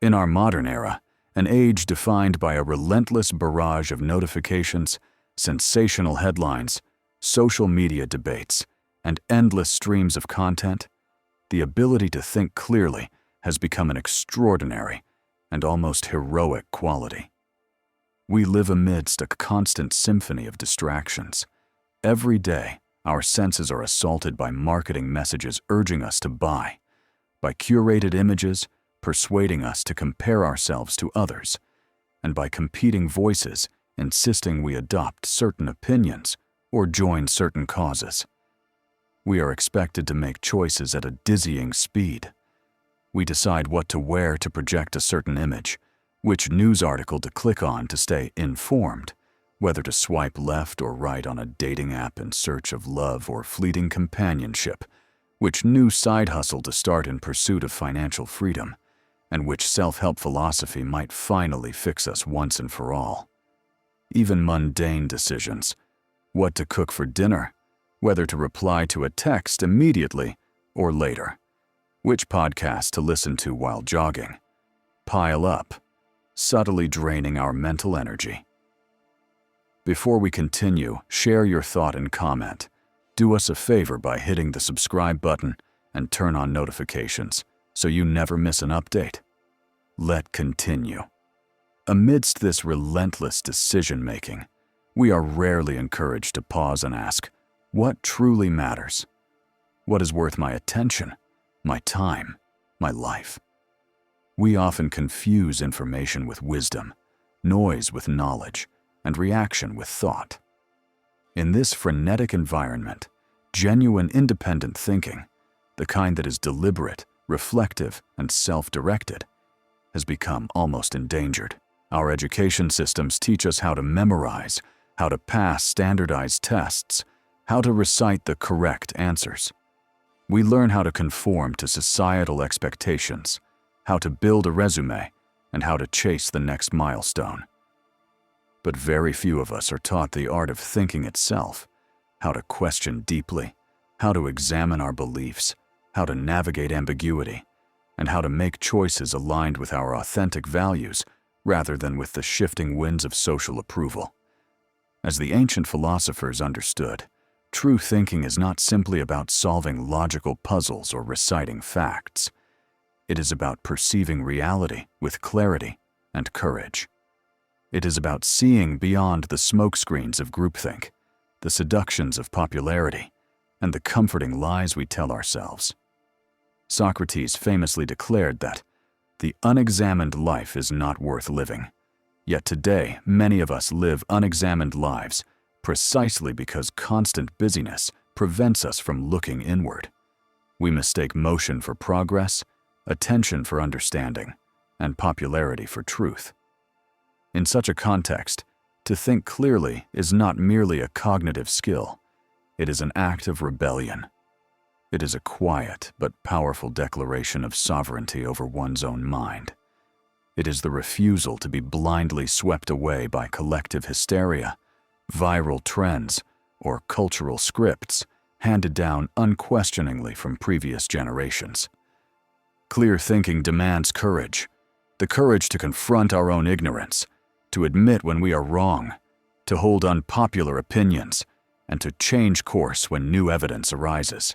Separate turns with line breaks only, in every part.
In our modern era, an age defined by a relentless barrage of notifications, sensational headlines, social media debates, and endless streams of content, the ability to think clearly has become an extraordinary and almost heroic quality. We live amidst a constant symphony of distractions. Every day, our senses are assaulted by marketing messages urging us to buy, by curated images persuading us to compare ourselves to others, and by competing voices insisting we adopt certain opinions or join certain causes. We are expected to make choices at a dizzying speed. We decide what to wear to project a certain image, which news article to click on to stay informed, whether to swipe left or right on a dating app in search of love or fleeting companionship, which new side hustle to start in pursuit of financial freedom, and which self-help philosophy might finally fix us once and for all. Even mundane decisions, what to cook for dinner, whether to reply to a text immediately or later, which podcast to listen to while jogging, pile up, subtly draining our mental energy. Before we continue, share your thought and comment. Do us a favor by hitting the subscribe button and turn on notifications so you never miss an update. Let's continue. Amidst this relentless decision-making, we are rarely encouraged to pause and ask, what truly matters? What is worth my attention, my time, my life? We often confuse information with wisdom, noise with knowledge, and reaction with thought. In this frenetic environment, genuine independent thinking, the kind that is deliberate, reflective, and self-directed, has become almost endangered. Our education systems teach us how to memorize, how to pass standardized tests, how to recite the correct answers. We learn how to conform to societal expectations, how to build a resume, and how to chase the next milestone. But very few of us are taught the art of thinking itself, how to question deeply, how to examine our beliefs, how to navigate ambiguity, and how to make choices aligned with our authentic values rather than with the shifting winds of social approval. As the ancient philosophers understood, true thinking is not simply about solving logical puzzles or reciting facts. It is about perceiving reality with clarity and courage. It is about seeing beyond the smokescreens of groupthink, the seductions of popularity, and the comforting lies we tell ourselves. Socrates famously declared that the unexamined life is not worth living. Yet today, many of us live unexamined lives precisely because constant busyness prevents us from looking inward. We mistake motion for progress, attention for understanding, and popularity for truth. In such a context, to think clearly is not merely a cognitive skill. It is an act of rebellion. It is a quiet but powerful declaration of sovereignty over one's own mind. It is the refusal to be blindly swept away by collective hysteria, viral trends, or cultural scripts handed down unquestioningly from previous generations. Clear thinking demands courage, the courage to confront our own ignorance, to admit when we are wrong, to hold unpopular opinions, and to change course when new evidence arises.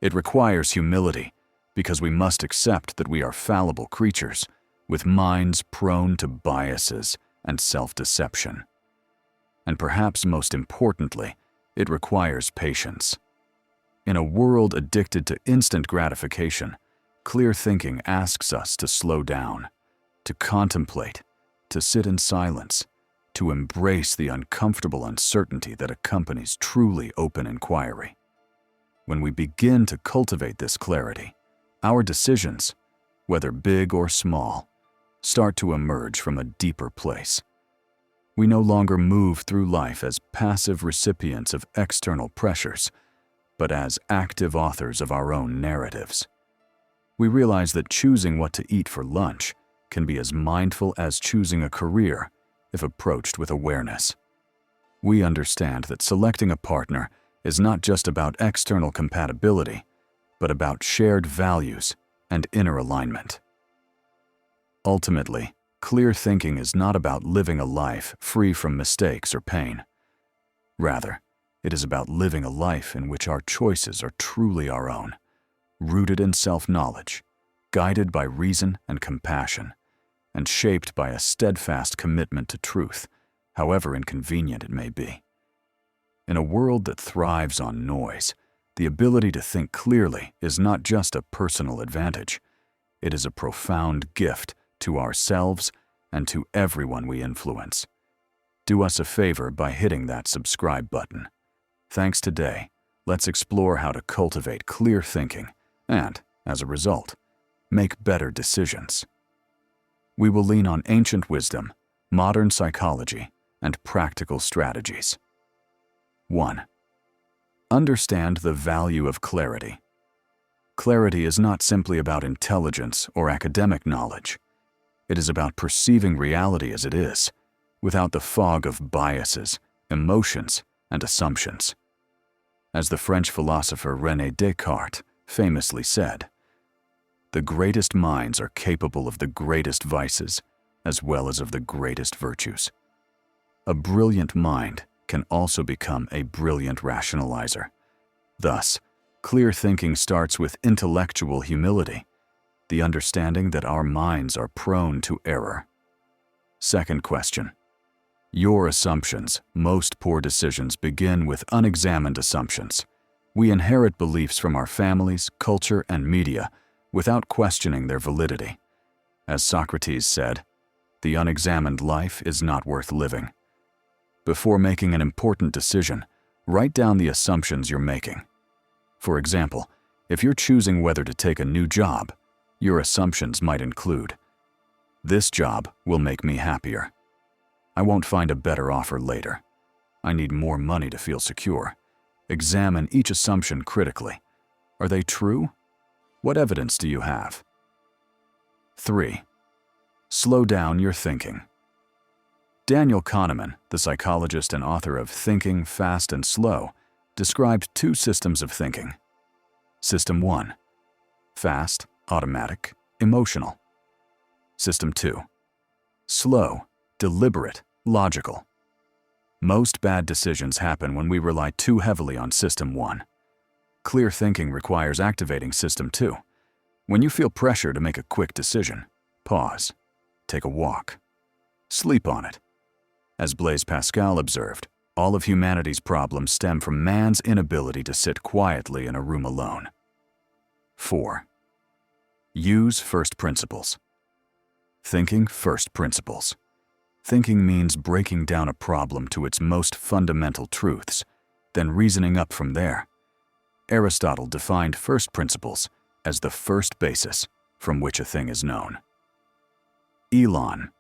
It requires humility, because we must accept that we are fallible creatures, with minds prone to biases and self-deception. And perhaps most importantly, it requires patience. In a world addicted to instant gratification, clear thinking asks us to slow down, to contemplate, to sit in silence, to embrace the uncomfortable uncertainty that accompanies truly open inquiry. When we begin to cultivate this clarity, our decisions, whether big or small, start to emerge from a deeper place. We no longer move through life as passive recipients of external pressures, but as active authors of our own narratives. We realize that choosing what to eat for lunch can be as mindful as choosing a career if approached with awareness. We understand that selecting a partner is not just about external compatibility, but about shared values and inner alignment. Ultimately, clear thinking is not about living a life free from mistakes or pain. Rather, it is about living a life in which our choices are truly our own, rooted in self-knowledge, guided by reason and compassion, and shaped by a steadfast commitment to truth, however inconvenient it may be. In a world that thrives on noise, the ability to think clearly is not just a personal advantage. It is a profound gift to ourselves and to everyone we influence. Do us a favor by hitting that subscribe button. Thanks today. Let's explore how to cultivate clear thinking and, as a result, make better decisions. We will lean on ancient wisdom, modern psychology, and practical strategies. 1. Understand the value of clarity. Clarity is not simply about intelligence or academic knowledge. It is about perceiving reality as it is, without the fog of biases, emotions, and assumptions. As the French philosopher René Descartes famously said, "The greatest minds are capable of the greatest vices, as well as of the greatest virtues." A brilliant mind can also become a brilliant rationalizer. Thus, clear thinking starts with intellectual humility, the understanding that our minds are prone to error. Second question. Your assumptions. Most poor decisions begin with unexamined assumptions. We inherit beliefs from our families, culture, and media without questioning their validity. As Socrates said, "The unexamined life is not worth living." Before making an important decision, write down the assumptions you're making. For example, if you're choosing whether to take a new job, your assumptions might include, "This job will make me happier. I won't find a better offer later. I need more money to feel secure." Examine each assumption critically. Are they true? What evidence do you have? 3. Slow down your thinking. Daniel Kahneman, the psychologist and author of Thinking, Fast and Slow, described 2 systems of thinking. System 1. Fast, automatic, emotional. System 2. Slow, deliberate, logical. Most bad decisions happen when we rely too heavily on System 1. Clear thinking requires activating System 2. When you feel pressure to make a quick decision, pause, take a walk, sleep on it. As Blaise Pascal observed, all of humanity's problems stem from man's inability to sit quietly in a room alone. 4. Use first principles. Thinking first principles. Thinking means breaking down a problem to its most fundamental truths, then reasoning up from there. Aristotle defined first principles as the first basis from which a thing is known. Elon